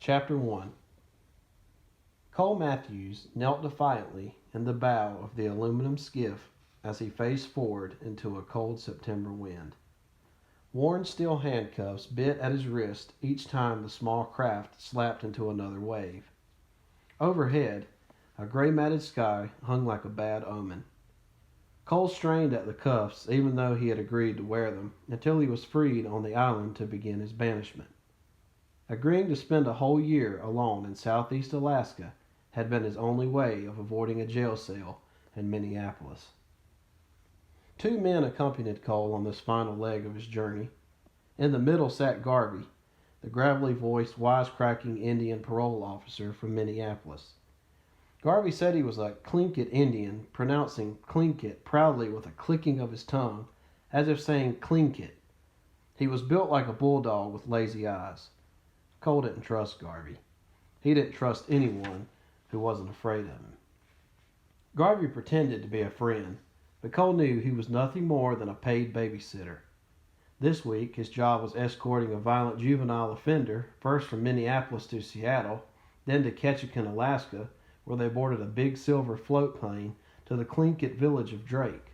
Chapter 1. Cole Matthews knelt defiantly in the bow of the aluminum skiff as he faced forward into a cold September wind. Worn steel handcuffs bit at his wrist each time the small craft slapped into another wave. Overhead, a gray-matted sky hung like a bad omen. Cole strained at the cuffs even though he had agreed to wear them until he was freed on the island to begin his banishment. Agreeing to spend a whole year alone in southeast Alaska had been his only way of avoiding a jail cell in Minneapolis. Two men accompanied Cole on this final leg of his journey. In the middle sat Garvey, the gravelly-voiced, wisecracking Indian parole officer from Minneapolis. Garvey said he was a Tlingit Indian, pronouncing Tlingit proudly with a clicking of his tongue, as if saying Tlingit. He was built like a bulldog with lazy eyes. Cole didn't trust Garvey. He didn't trust anyone who wasn't afraid of him. Garvey pretended to be a friend, but Cole knew he was nothing more than a paid babysitter. This week, his job was escorting a violent juvenile offender, first from Minneapolis to Seattle, then to Ketchikan, Alaska, where they boarded a big silver float plane to the Tlingit village of Drake.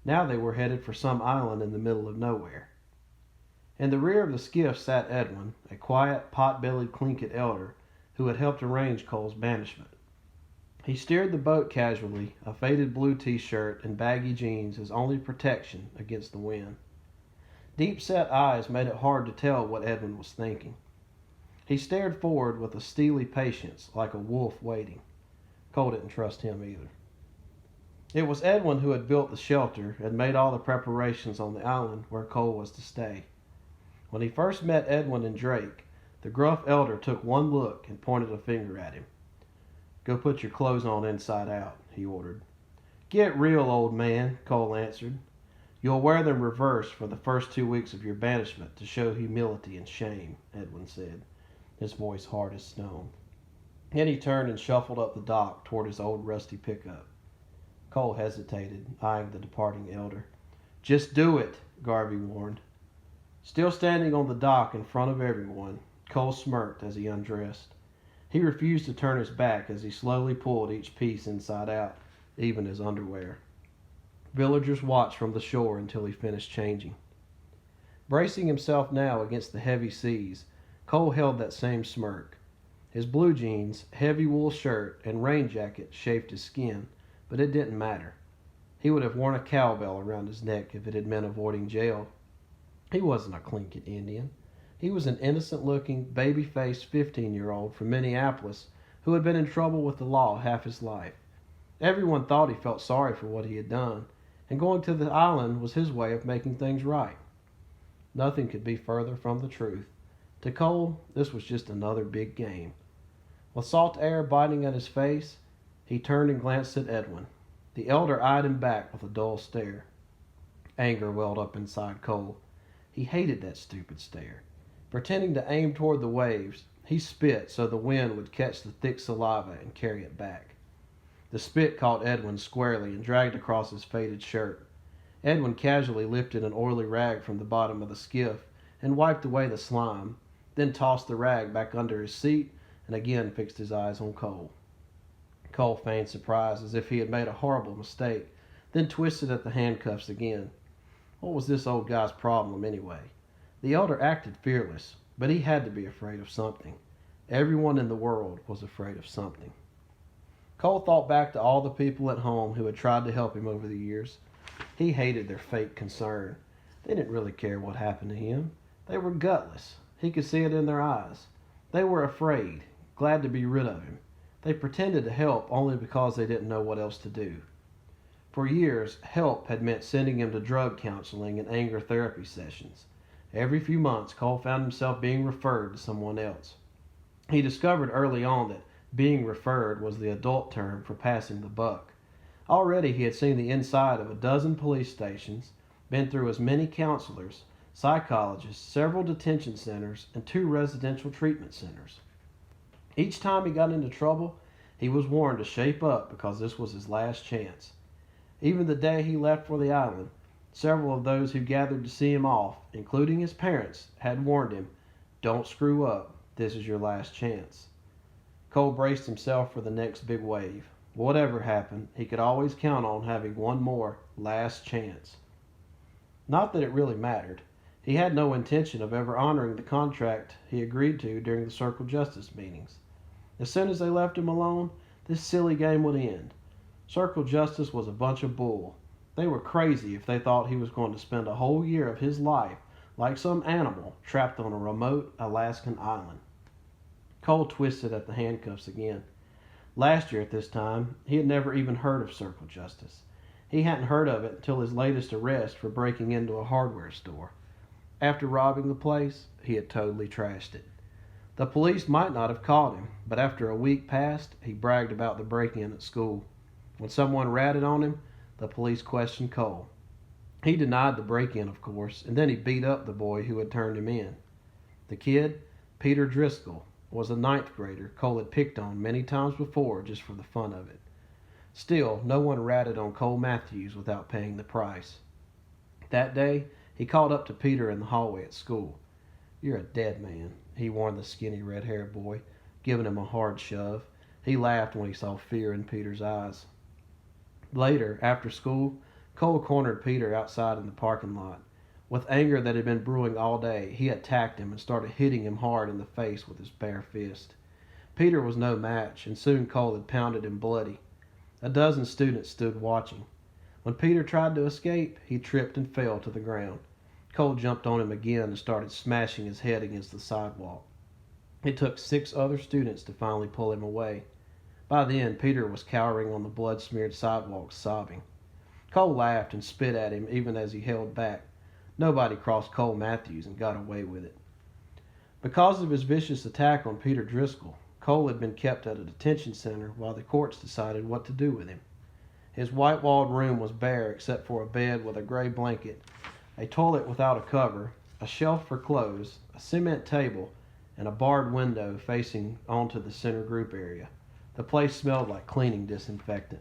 Now they were headed for some island in the middle of nowhere. In the rear of the skiff sat Edwin, a quiet, pot-bellied Tlingit elder who had helped arrange Cole's banishment. He steered the boat casually, a faded blue t-shirt and baggy jeans his only protection against the wind. Deep-set eyes made it hard to tell what Edwin was thinking. He stared forward with a steely patience, like a wolf waiting. Cole didn't trust him either. It was Edwin who had built the shelter and made all the preparations on the island where Cole was to stay. When he first met Edwin and Drake, the gruff elder took one look and pointed a finger at him. "Go put your clothes on inside out," he ordered. "Get real, old man," Cole answered. "You'll wear them reversed for the first 2 weeks of your banishment to show humility and shame," Edwin said, his voice hard as stone. Then he turned and shuffled up the dock toward his old rusty pickup. Cole hesitated, eyeing the departing elder. "Just do it," Garvey warned. Still standing on the dock in front of everyone, Cole smirked as he undressed. He refused to turn his back as he slowly pulled each piece inside out, even his underwear. Villagers watched from the shore until he finished changing. Bracing himself now against the heavy seas, Cole held that same smirk. His blue jeans, heavy wool shirt, and rain jacket chafed his skin, but it didn't matter. He would have worn a cowbell around his neck if it had meant avoiding jail. He wasn't a Tlingit Indian. He was an innocent-looking, baby-faced 15-year-old from Minneapolis who had been in trouble with the law half his life. Everyone thought he felt sorry for what he had done, and going to the island was his way of making things right. Nothing could be further from the truth. To Cole, this was just another big game. With salt air biting at his face, he turned and glanced at Edwin. The elder eyed him back with a dull stare. Anger welled up inside Cole. He hated that stupid stare. Pretending to aim toward the waves, he spit so the wind would catch the thick saliva and carry it back. The spit caught Edwin squarely and dragged across his faded shirt. Edwin casually lifted an oily rag from the bottom of the skiff and wiped away the slime, then tossed the rag back under his seat and again fixed his eyes on Cole. Cole feigned surprise as if he had made a horrible mistake, then twisted at the handcuffs again. What was this old guy's problem anyway? The elder acted fearless, but he had to be afraid of something. Everyone in the world was afraid of something. Cole thought back to all the people at home who had tried to help him over the years. He hated their fake concern. They didn't really care what happened to him. They were gutless. He could see it in their eyes. They were afraid, glad to be rid of him. They pretended to help only because they didn't know what else to do. For years, help had meant sending him to drug counseling and anger therapy sessions. Every few months, Cole found himself being referred to someone else. He discovered early on that being referred was the adult term for passing the buck. Already he had seen the inside of a dozen police stations, been through as many counselors, psychologists, several detention centers, and 2 residential treatment centers. Each time he got into trouble, he was warned to shape up because this was his last chance. Even the day he left for the island, several of those who gathered to see him off, including his parents, had warned him, "Don't screw up. This is your last chance. Cole braced himself for the next big wave. Whatever happened, he could always count on having one more last chance. Not that it really mattered. He had no intention of ever honoring the contract he agreed to during the Circle Justice meetings. As soon as they left him alone, this silly game would end. Circle Justice was a bunch of bull. They were crazy if they thought he was going to spend a whole year of his life like some animal trapped on a remote Alaskan island. Cole twisted at the handcuffs again. Last year at this time, he had never even heard of Circle Justice. He hadn't heard of it until his latest arrest for breaking into a hardware store. After robbing the place, he had totally trashed it. The police might not have caught him, but after a week passed, he bragged about the break-in at school. When someone ratted on him, the police questioned Cole. He denied the break-in, of course, and then he beat up the boy who had turned him in. The kid, Peter Driscoll, was a ninth grader Cole had picked on many times before just for the fun of it. Still, no one ratted on Cole Matthews without paying the price. That day, he called up to Peter in the hallway at school. "You're a dead man," he warned the skinny red-haired boy, giving him a hard shove. He laughed when he saw fear in Peter's eyes. Later, after school, Cole cornered Peter outside in the parking lot. With anger that had been brewing all day, he attacked him and started hitting him hard in the face with his bare fist. Peter was no match, and soon Cole had pounded him bloody. A dozen students stood watching. When Peter tried to escape, he tripped and fell to the ground. Cole jumped on him again and started smashing his head against the sidewalk. It took 6 other students to finally pull him away. By then, Peter was cowering on the blood-smeared sidewalk, sobbing. Cole laughed and spit at him even as he held back. Nobody crossed Cole Matthews and got away with it. Because of his vicious attack on Peter Driscoll, Cole had been kept at a detention center while the courts decided what to do with him. His white-walled room was bare except for a bed with a gray blanket, a toilet without a cover, a shelf for clothes, a cement table, and a barred window facing onto the center group area. The place smelled like cleaning disinfectant.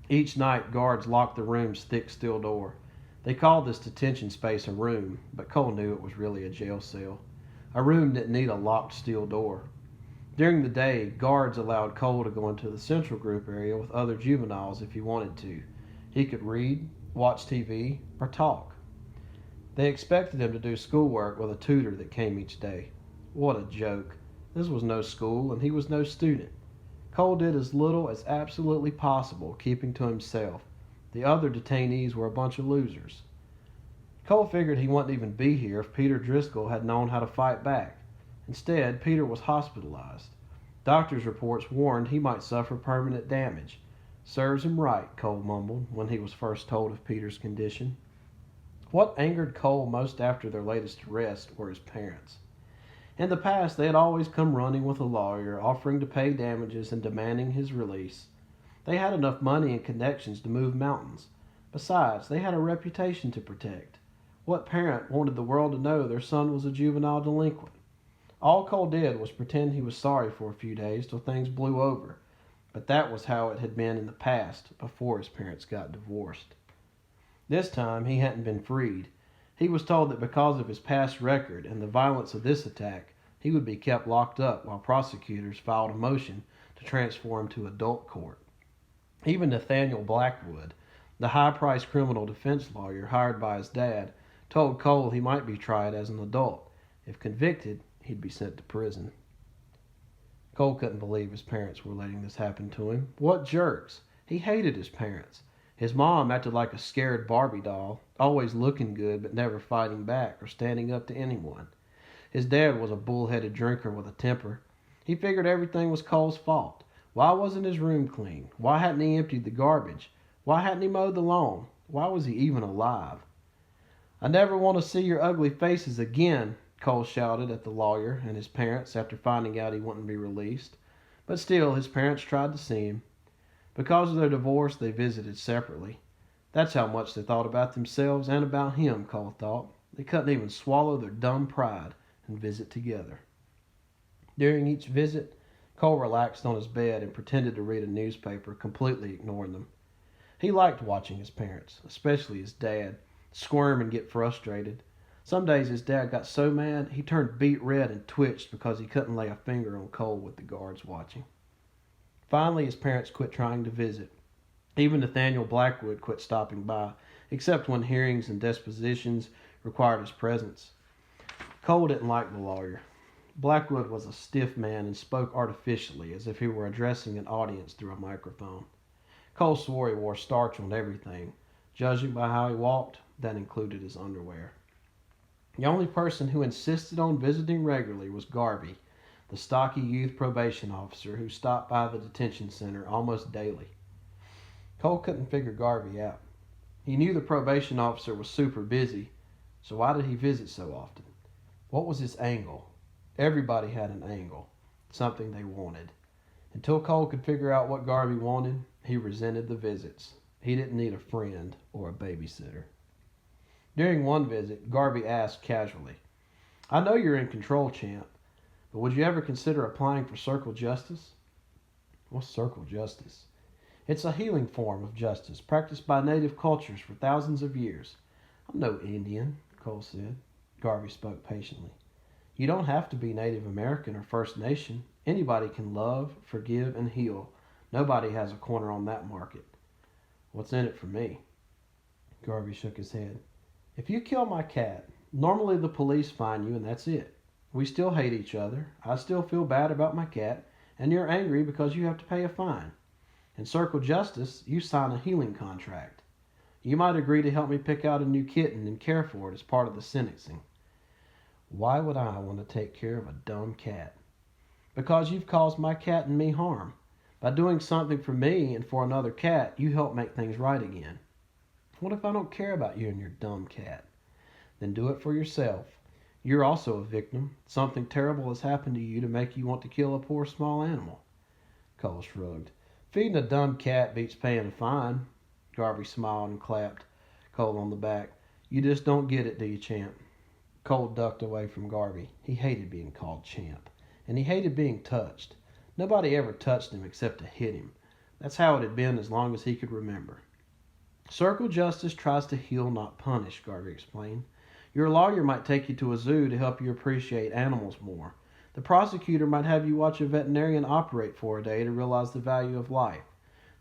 Each night, guards locked the room's thick steel door. They called this detention space a room, but Cole knew it was really a jail cell. A room didn't need a locked steel door. During the day, guards allowed Cole to go into the central group area with other juveniles if he wanted to. He could read, watch TV, or talk. They expected him to do schoolwork with a tutor that came each day. What a joke. This was no school, and he was no student. Cole did as little as absolutely possible, keeping to himself. The other detainees were a bunch of losers. Cole figured he wouldn't even be here if Peter Driscoll had known how to fight back. Instead, Peter was hospitalized. Doctors' reports warned he might suffer permanent damage. "Serves him right," Cole mumbled when he was first told of Peter's condition. What angered Cole most after their latest arrest were his parents. In the past, they had always come running with a lawyer, offering to pay damages and demanding his release. They had enough money and connections to move mountains. Besides, they had a reputation to protect. What parent wanted the world to know their son was a juvenile delinquent? All Cole did was pretend he was sorry for a few days till things blew over. But that was how it had been in the past, before his parents got divorced. This time, he hadn't been freed. He was told that because of his past record and the violence of this attack, he would be kept locked up while prosecutors filed a motion to transfer him to adult court. Even Nathaniel Blackwood, the high-priced criminal defense lawyer hired by his dad, told Cole he might be tried as an adult. If convicted, he'd be sent to prison. Cole couldn't believe his parents were letting this happen to him. What jerks! He hated his parents. His mom acted like a scared Barbie doll, always looking good but never fighting back or standing up to anyone. His dad was a bull-headed drinker with a temper. He figured everything was Cole's fault. Why wasn't his room clean? Why hadn't he emptied the garbage? Why hadn't he mowed the lawn? Why was he even alive? "I never want to see your ugly faces again," Cole shouted at the lawyer and his parents after finding out he wouldn't be released. But still, his parents tried to see him. Because of their divorce, they visited separately. That's how much they thought about themselves and about him, Cole thought. They couldn't even swallow their dumb pride and visit together. During each visit, Cole relaxed on his bed and pretended to read a newspaper, completely ignoring them. He liked watching his parents, especially his dad, squirm and get frustrated. Some days his dad got so mad he turned beet red and twitched because he couldn't lay a finger on Cole with the guards watching. Finally, his parents quit trying to visit. Even Nathaniel Blackwood quit stopping by, except when hearings and depositions required his presence. Cole didn't like the lawyer. Blackwood was a stiff man and spoke artificially, as if he were addressing an audience through a microphone. Cole swore he wore starch on everything. Judging by how he walked, that included his underwear. The only person who insisted on visiting regularly was Garvey, the stocky youth probation officer who stopped by the detention center almost daily. Cole couldn't figure Garvey out. He knew the probation officer was super busy, so why did he visit so often? What was his angle? Everybody had an angle, something they wanted. Until Cole could figure out what Garvey wanted, he resented the visits. He didn't need a friend or a babysitter. During one visit, Garvey asked casually, "I know you're in control, champ, but would you ever consider applying for circle justice?" What's circle justice? It's a healing form of justice practiced by native cultures for thousands of years. "I'm no Indian," Cole said. Garvey spoke patiently. "You don't have to be Native American or First Nation. Anybody can love, forgive, and heal. Nobody has a corner on that market." "What's in it for me?" Garvey shook his head. "If you kill my cat, normally the police find you and that's it. We still hate each other. I still feel bad about my cat, and you're angry because you have to pay a fine. In circle justice, you sign a healing contract. You might agree to help me pick out a new kitten and care for it as part of the sentencing." "Why would I want to take care of a dumb cat?" "Because you've caused my cat and me harm. By doing something for me and for another cat, you help make things right again." "What if I don't care about you and your dumb cat?" "Then do it for yourself. You're also a victim. Something terrible has happened to you to make you want to kill a poor small animal." Cole shrugged. "Feeding a dumb cat beats paying a fine." Garvey smiled and clapped Cole on the back. "You just don't get it, do you, champ?" Cole ducked away from Garvey. He hated being called champ, and he hated being touched. Nobody ever touched him except to hit him. That's how it had been as long as he could remember. "Circle justice tries to heal, not punish," Garvey explained. "Your lawyer might take you to a zoo to help you appreciate animals more. The prosecutor might have you watch a veterinarian operate for a day to realize the value of life.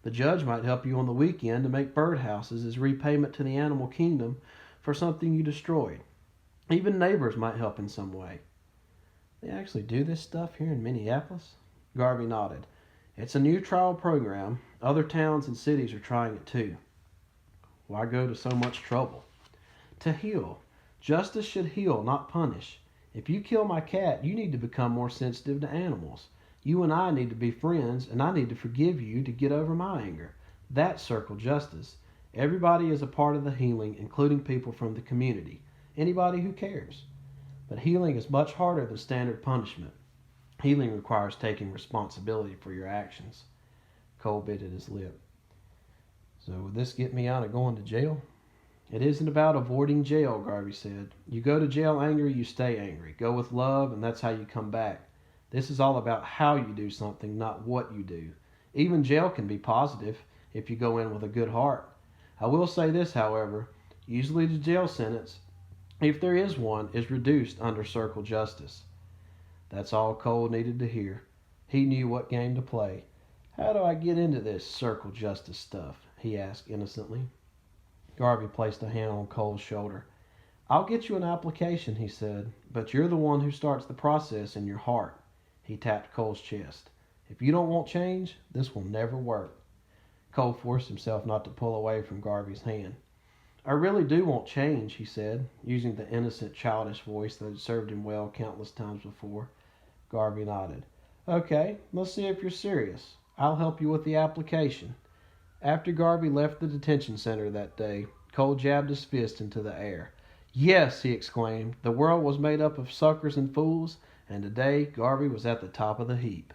The judge might help you on the weekend to make birdhouses as repayment to the animal kingdom for something you destroyed. Even neighbors might help in some way." "They actually do this stuff here in Minneapolis?" Garvey nodded. "It's a new trial program. Other towns and cities are trying it too." "Why go to so much trouble?" "To heal. Justice should heal, not punish. If you kill my cat, you need to become more sensitive to animals. You and I need to be friends, and I need to forgive you to get over my anger. That's circle justice. Everybody is a part of the healing, including people from the community. Anybody who cares. But healing is much harder than standard punishment. Healing requires taking responsibility for your actions." Cole bit at his lip. "So would this get me out of going to jail?" "It isn't about avoiding jail," Garvey said. "You go to jail angry, you stay angry. Go with love, and that's how you come back. This is all about how you do something, not what you do. Even jail can be positive if you go in with a good heart. I will say this, however. Usually the jail sentence, if there is one, is reduced under circle justice." That's all Cole needed to hear. He knew what game to play. "How do I get into this circle justice stuff?" he asked innocently. Garvey placed a hand on Cole's shoulder. "I'll get you an application," he said, "but you're the one who starts the process in your heart." He tapped Cole's chest. "If you don't want change, this will never work." Cole forced himself not to pull away from Garvey's hand. "I really do want change," he said, using the innocent, childish voice that had served him well countless times before. Garvey nodded. "Okay, let's see if you're serious. I'll help you with the application." After Garvey left the detention center that day, Cole jabbed his fist into the air. "Yes!" he exclaimed. "The world was made up of suckers and fools, and today Garvey was at the top of the heap."